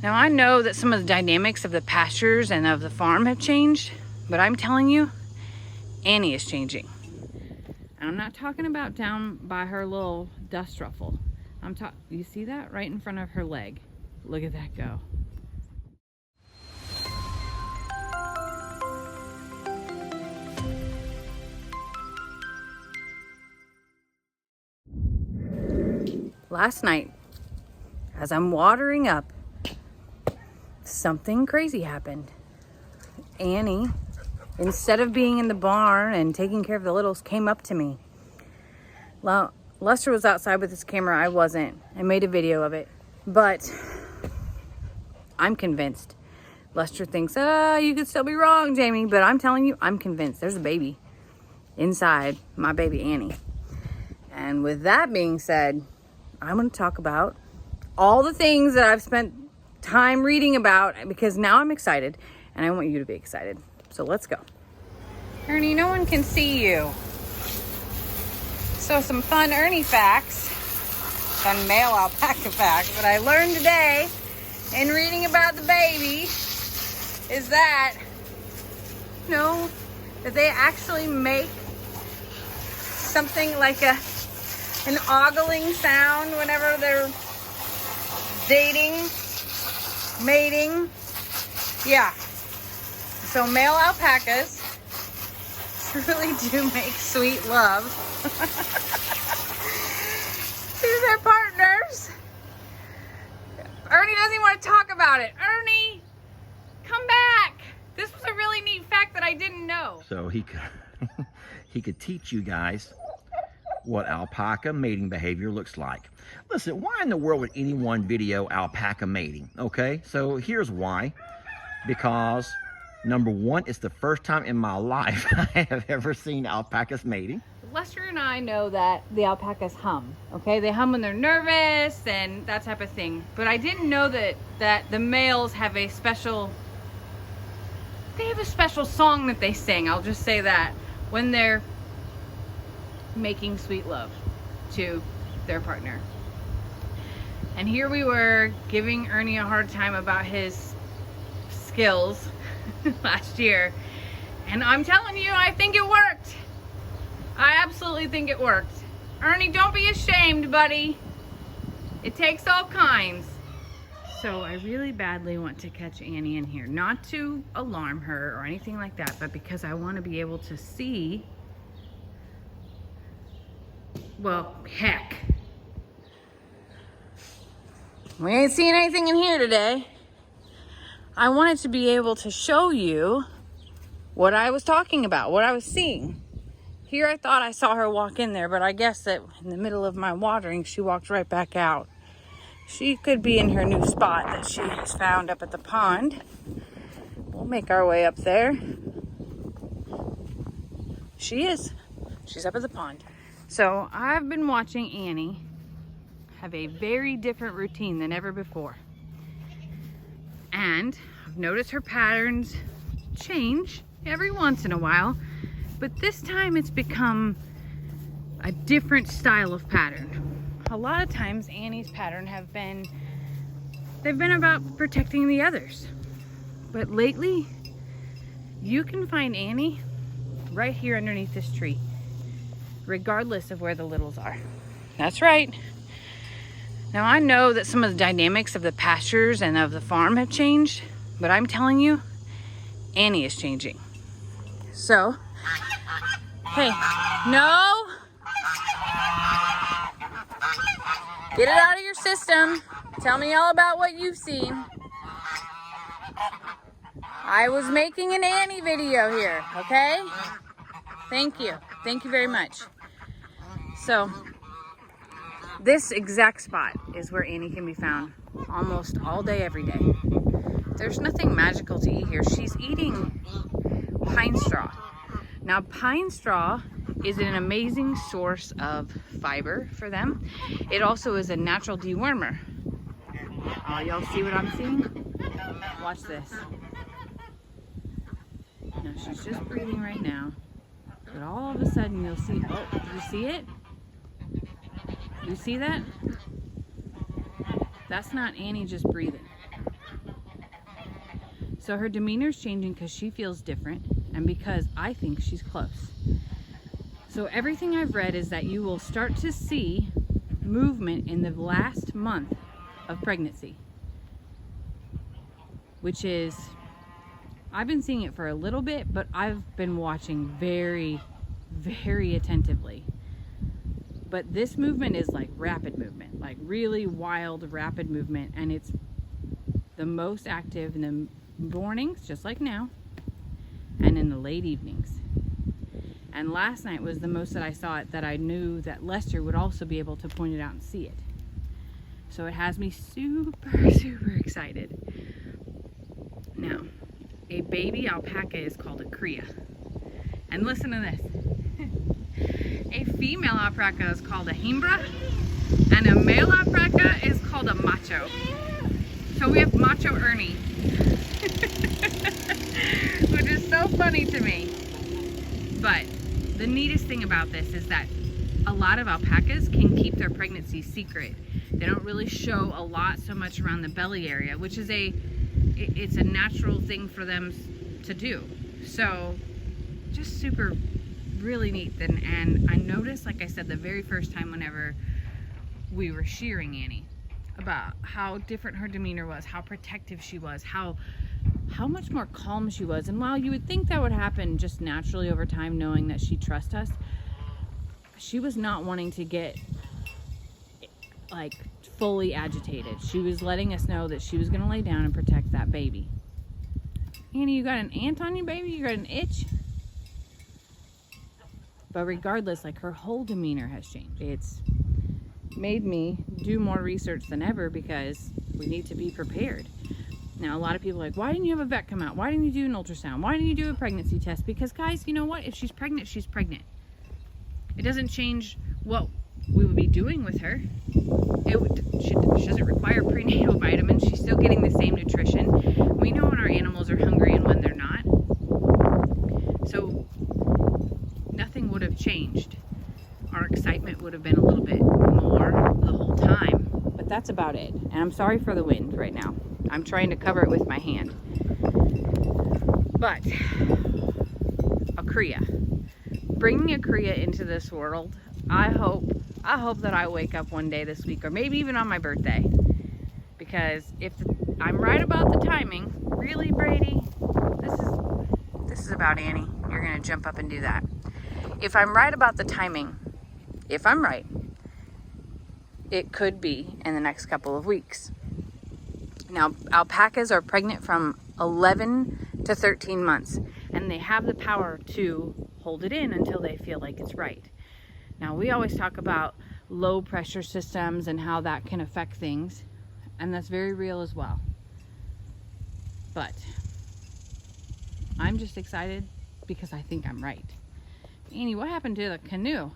Now I know that some of the dynamics of the pastures and of the farm have changed, but I'm telling you, Annie is changing. And I'm not talking about down by her little dust ruffle. You see that right in front of her leg? Look at that go. Last night, as I'm watering up, something crazy happened. Annie, instead of being in the barn and taking care of the littles, came up to me. Well, Lester was outside with his camera. I wasn't. I made a video of it. But I'm convinced. Lester thinks, you could still be wrong, Jamie. But I'm telling you, I'm convinced. There's a baby inside my baby Annie. And with that being said, I'm going to talk about all the things that I've spent time reading about, because now I'm excited and I want you to be excited. So let's go. Ernie, no one can see you. So some fun Ernie facts, fun male alpaca facts, that I learned today in reading about the baby is that, that they actually make something like an ogling sound whenever they're dating, mating. Yeah. So male alpacas truly do make sweet love to their partners. Ernie doesn't even want to talk about it. Ernie, come back. This was a really neat fact that I didn't know. So he could teach you guys what alpaca mating behavior looks like. Listen, why in the world would anyone video alpaca mating? Okay, so here's why. Because number one, it's the first time in my life I have ever seen alpacas mating. Lester and I know that the alpacas hum, okay? They hum when they're nervous and that type of thing. But I didn't know that the males have a special song that they sing, I'll just say that, when they're making sweet love to their partner. And here we were giving Ernie a hard time about his skills last year. And I'm telling you, I think it worked. I absolutely think it worked. Ernie, don't be ashamed, buddy. It takes all kinds. So I really badly want to catch Annie in here. Not to alarm her or anything like that, but because I want to be able to see. Well, heck. We ain't seeing anything in here today. I wanted to be able to show you what I was talking about, what I was seeing. Here I thought I saw her walk in there, but I guess that in the middle of my watering, she walked right back out. She could be in her new spot that she has found up at the pond. We'll make our way up there. She is. She's up at the pond. So I've been watching Annie have a very different routine than ever before. And I've noticed her patterns change every once in a while, but this time it's become a different style of pattern. A lot of times Annie's pattern they've been about protecting the others. But lately, you can find Annie right here underneath this tree, regardless of where the littles are. That's right. Now I know that some of the dynamics of the pastures and of the farm have changed, but I'm telling you, Annie is changing. So, hey, no! Get it out of your system. Tell me all about what you've seen. I was making an Annie video here, okay? Thank you. Thank you very much. So, this exact spot is where Annie can be found almost all day, every day. There's nothing magical to eat here. She's eating pine straw. Now, pine straw is an amazing source of fiber for them. It also is a natural dewormer. Oh, y'all see what I'm seeing? Watch this. Now, she's just breathing right now. But all of a sudden, you'll see, oh, did you see it? You see that? That's not Annie just breathing. So her demeanor's changing because she feels different and because I think she's close. So everything I've read is that you will start to see movement in the last month of pregnancy, which is, I've been seeing it for a little bit, but I've been watching very, very attentively. But this movement is like rapid movement, like really wild, rapid movement, and it's the most active in the mornings, just like now, and in the late evenings. And last night was the most that I saw it, that I knew that Lester would also be able to point it out and see it. So it has me super, super excited. Now, a baby alpaca is called a cria. And listen to this. A female alpaca is called a hembra, and a male alpaca is called a macho. So we have macho Ernie, which is so funny to me. But the neatest thing about this is that a lot of alpacas can keep their pregnancy secret. They don't really show a lot so much around the belly area, which is it's a natural thing for them to do. So just super, really neat. And I noticed, like I said, the very first time whenever we were shearing Annie, about how different her demeanor was, how protective she was, how much more calm she was. And while you would think that would happen just naturally over time, knowing that she trusts us, she was not wanting to get like fully agitated. She was letting us know that she was going to lay down and protect that baby. Annie, you got an ant on you, baby? You got an itch? But regardless, like, her whole demeanor has changed. It's made me do more research than ever because we need to be prepared. Now, a lot of people are like, why didn't you have a vet come out? Why didn't you do an ultrasound? Why didn't you do a pregnancy test? Because, guys, you know what? If she's pregnant, she's pregnant. It doesn't change what we would be doing with her. She doesn't require prenatal vitamins. She's still getting the same nutrition. We know when our animals are hungry and when they're not. So nothing would have changed. Our excitement would have been a little bit more the whole time. But that's about it. And I'm sorry for the wind right now. I'm trying to cover it with my hand. But a cria. Bringing a cria into this world, I hope that I wake up one day this week, or maybe even on my birthday. Because if I'm right about the timing, really, Brady, this is about Annie. You're gonna jump up and do that. If I'm right about the timing, if I'm right, it could be in the next couple of weeks. Now, alpacas are pregnant from 11 to 13 months, and they have the power to hold it in until they feel like it's right. Now, we always talk about low pressure systems and how that can affect things, and that's very real as well. But I'm just excited because I think I'm right. Annie, what happened to the canoe?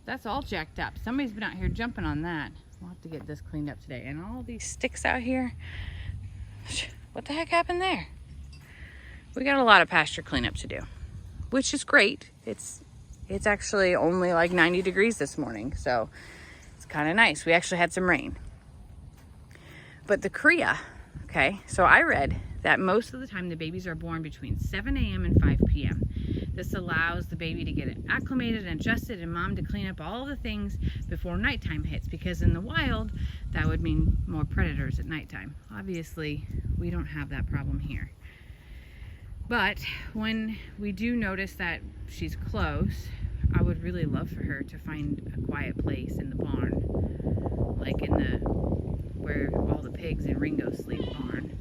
That's all jacked up. Somebody's been out here jumping on that. We'll have to get this cleaned up today. And all these sticks out here. What the heck happened there? We got a lot of pasture cleanup to do, which is great. It's actually only like 90 degrees this morning, so it's kind of nice. We actually had some rain. But the cria, okay, so I read that most of the time the babies are born between 7 a.m. and 5 p.m. This allows the baby to get acclimated and adjusted, and mom to clean up all the things before nighttime hits, because in the wild, that would mean more predators at nighttime. Obviously, we don't have that problem here. But when we do notice that she's close, I would really love for her to find a quiet place in the barn, like in the where all the pigs and Ringo sleep barn.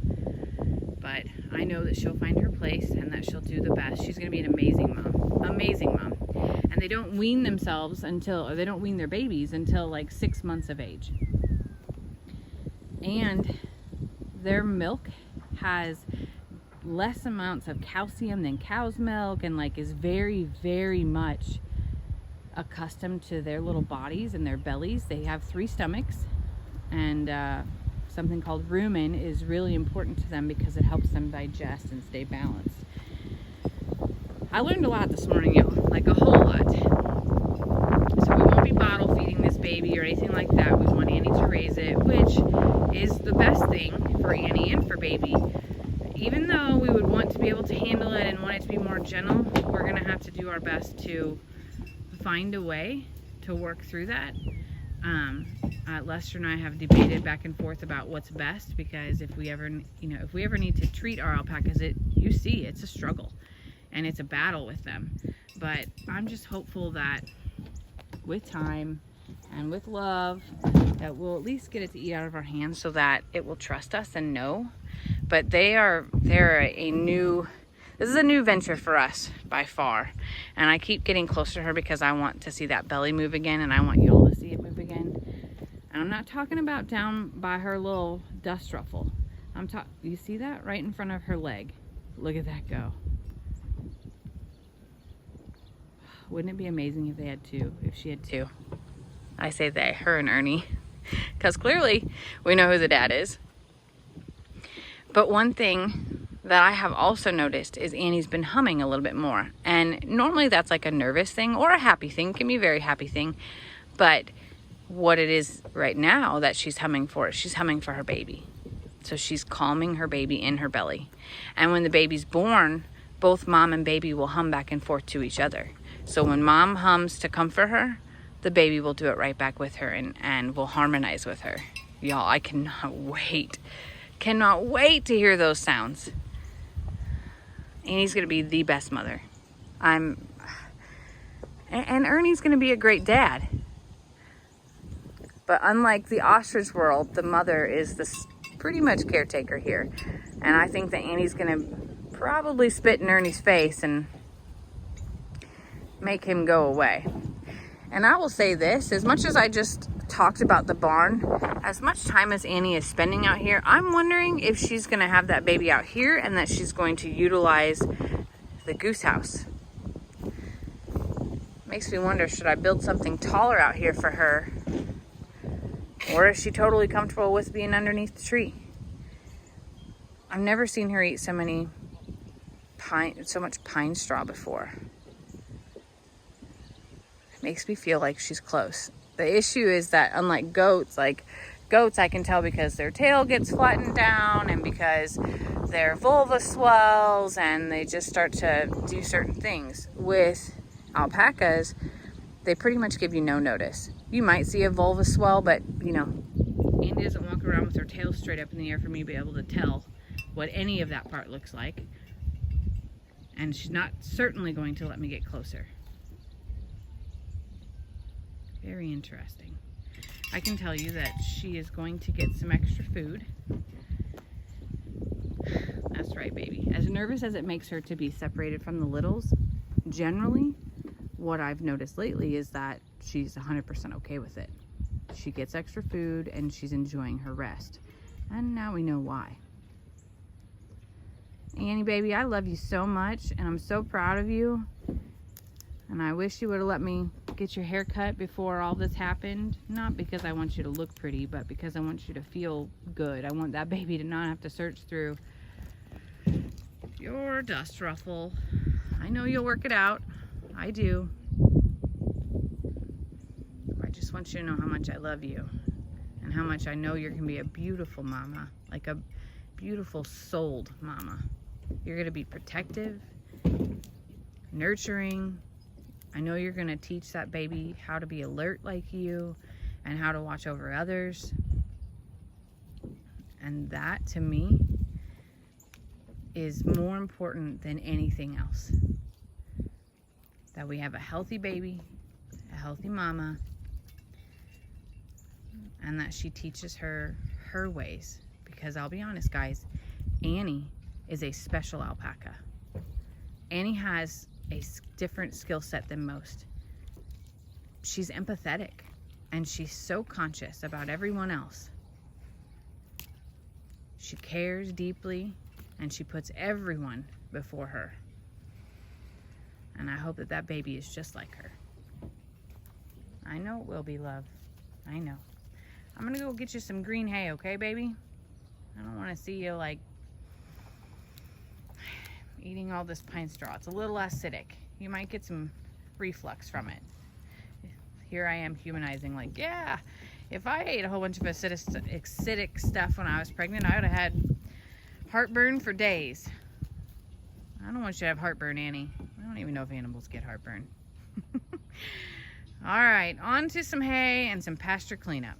But I know that she'll find her place and that she'll do the best. She's going to be an amazing mom. And they don't wean themselves or they don't wean their babies until like 6 months of age. And their milk has less amounts of calcium than cow's milk, and like is very, very much accustomed to their little bodies and their bellies. They have 3 stomachs, and something called rumen is really important to them because it helps them digest and stay balanced. I learned a lot this morning, y'all, like a whole lot. So we won't be bottle feeding this baby or anything like that. We want Annie to raise it, which is the best thing for Annie and for baby. even though we would want to be able to handle it and want it to be more gentle, we're going to have to do our best to find a way to work through that. Lester and I have debated back and forth about what's best, because if we ever need to treat our alpacas, you see it's a struggle and it's a battle with them. But I'm just hopeful that with time and with love, that we'll at least get it to eat out of our hands so that it will trust us and know. But this is a new venture for us by far. And I keep getting closer to her because I want to see that belly move again, and I want you all to see it move again. And I'm not talking about down by her little dust ruffle. You see that right in front of her leg? Look at that go. Wouldn't it be amazing if she had two? I say they, her and Ernie, because clearly we know who the dad is. But one thing that I have also noticed is Annie's been humming a little bit more. And normally that's like a nervous thing or a happy thing. It can be a very happy thing. But what it is right now that she's humming for her baby. So she's calming her baby in her belly. And when the baby's born, both mom and baby will hum back and forth to each other. So when mom hums to comfort her, the baby will do it right back with her and will harmonize with her. Y'all, I cannot wait to hear those sounds. Annie's gonna be the best mother. And Ernie's gonna be a great dad. But unlike the ostrich world, the mother is pretty much caretaker here. And I think that Annie's gonna probably spit in Ernie's face and make him go away. And I will say this, as much as I just talked about the barn, as much time as Annie is spending out here, I'm wondering if she's gonna have that baby out here and that she's going to utilize the goose house. Makes me wonder, should I build something taller out here for her? Or is she totally comfortable with being underneath the tree? I've never seen her eat so much pine straw before. Makes me feel like she's close. The issue is that unlike goats, I can tell because their tail gets flattened down and because their vulva swells and they just start to do certain things. With alpacas, they pretty much give you no notice. You might see a vulva swell, but Andy doesn't walk around with her tail straight up in the air for me to be able to tell what any of that part looks like. And she's not certainly going to let me get closer. Very interesting. I can tell you that she is going to get some extra food. That's right, baby. As nervous as it makes her to be separated from the littles, generally, what I've noticed lately is that she's 100% okay with it. She gets extra food and she's enjoying her rest. And now we know why. Annie, baby, I love you so much and I'm so proud of you. And I wish you would have let me get your hair cut before all this happened. Not because I want you to look pretty, but because I want you to feel good. I want that baby to not have to search through your dust ruffle. I know you'll work it out. I do. I just want you to know how much I love you and how much I know you're going to be a beautiful mama, like a beautiful souled mama. You're going to be protective, nurturing. I know you're going to teach that baby how to be alert like you and how to watch over others. And that, to me, is more important than anything else. That we have a healthy baby, a healthy mama, and that she teaches her ways. Because I'll be honest, guys, Annie is a special alpaca. Annie has a different skill set than most. She's empathetic and she's so conscious about everyone else. She cares deeply and she puts everyone before her. And I hope that that baby is just like her. I know it will be, love. I know. I'm gonna go get you some green hay, okay, baby? I don't want to see you like eating all this pine straw. It's a little acidic. You might get some reflux from it. Here I am humanizing, like, yeah, if I ate a whole bunch of acidic stuff when I was pregnant, I would have had Heartburn for days. I don't want you to have heartburn, Annie. I don't even know if animals get heartburn. All right, on to some hay and some pasture cleanup.